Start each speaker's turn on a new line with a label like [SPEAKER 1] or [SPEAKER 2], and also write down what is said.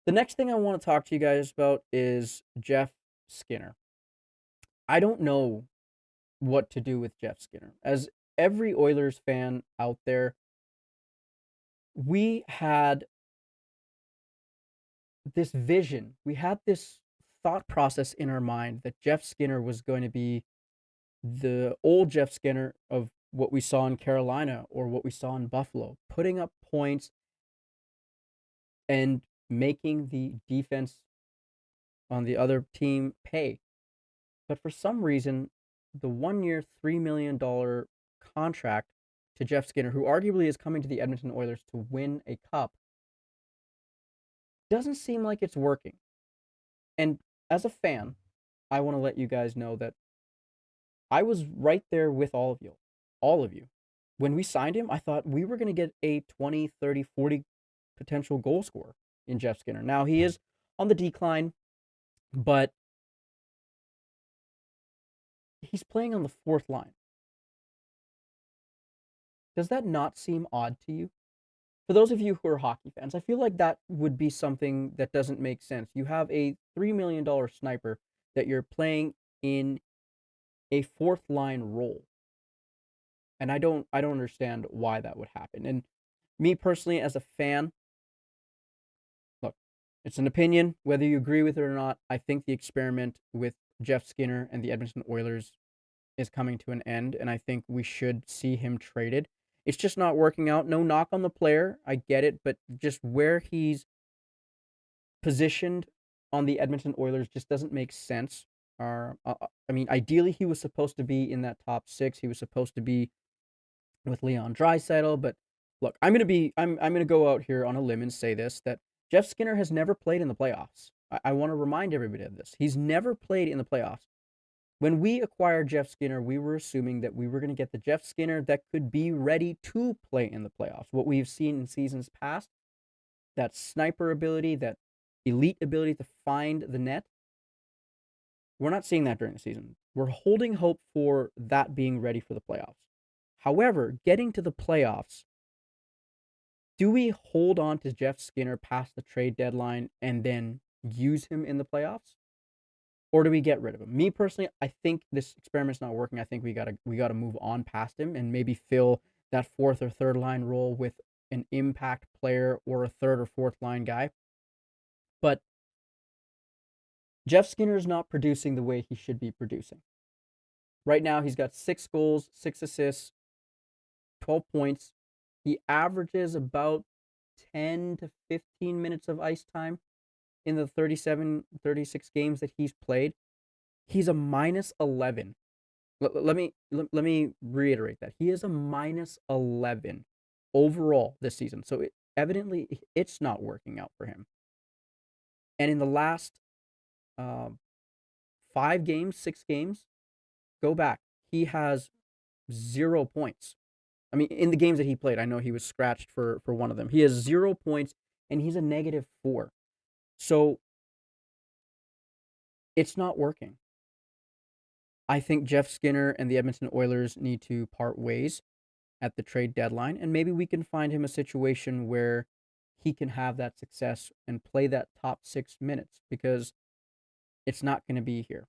[SPEAKER 1] The next thing I want to talk to you guys about is Jeff Skinner. I don't know what to do with Jeff Skinner. As every Oilers fan out there, we had this vision, we had this thought process in our mind that Jeff Skinner was going to be the old Jeff Skinner of what we saw in Carolina or what we saw in Buffalo, putting up points and making the defense on the other team pay. But for some reason, the 1 year, $3 million contract to Jeff Skinner, who arguably is coming to the Edmonton Oilers to win a cup, doesn't seem like it's working. And as a fan, I want to let you guys know that I was right there with all of you. All of you. When we signed him, I thought we were going to get a 20, 30, 40 potential goal scorer in Jeff Skinner. Now, he is on the decline, but he's playing on the fourth line. Does that not seem odd to you? For those of you who are hockey fans, I feel like that would be something that doesn't make sense. You have a $3 million sniper that you're playing in a fourth line role. And I don't understand why that would happen. And me personally as a fan, look, it's an opinion whether you agree with it or not. I think the experiment with Jeff Skinner and the Edmonton Oilers is coming to an end, and I think we should see him traded. It's just not working out. No knock on the player. I get it, but just where he's positioned on the Edmonton Oilers just doesn't make sense. I mean, ideally, he was supposed to be in that top six. He was supposed to be with Leon Draisaitl, but look, I'm gonna go out here on a limb and say this that Jeff Skinner has never played in the playoffs. I want to remind everybody of this. He's never played in the playoffs. When we acquired Jeff Skinner, we were assuming that we were going to get the Jeff Skinner that could be ready to play in the playoffs. What we've seen in seasons past, that sniper ability, that elite ability to find the net, we're not seeing that during the season. We're holding hope for that being ready for the playoffs. However, getting to the playoffs, do we hold on to Jeff Skinner past the trade deadline and then use him in the playoffs? Or do we get rid of him? Me personally, I think this experiment's not working. I think we gotta move on past him and maybe fill that fourth or third line role with an impact player or a third or fourth line guy. But Jeff Skinner is not producing the way he should be producing. Right now, he's got 6 goals, 6 assists, 12 points. He averages about 10 to 15 minutes of ice time in the 37, 36 games that he's played. He's a minus 11. Let me reiterate that. He is a minus 11 overall this season. So evidently it's not working out for him. And in the last 5 games, 6 games, go back. He has 0 points. I mean, in the games that he played, I know he was scratched for one of them. He has 0 points and he's a -4. So it's not working. I think Jeff Skinner and the Edmonton Oilers need to part ways at the trade deadline, and maybe we can find him a situation where he can have that success and play that top 6 minutes because it's not going to be here.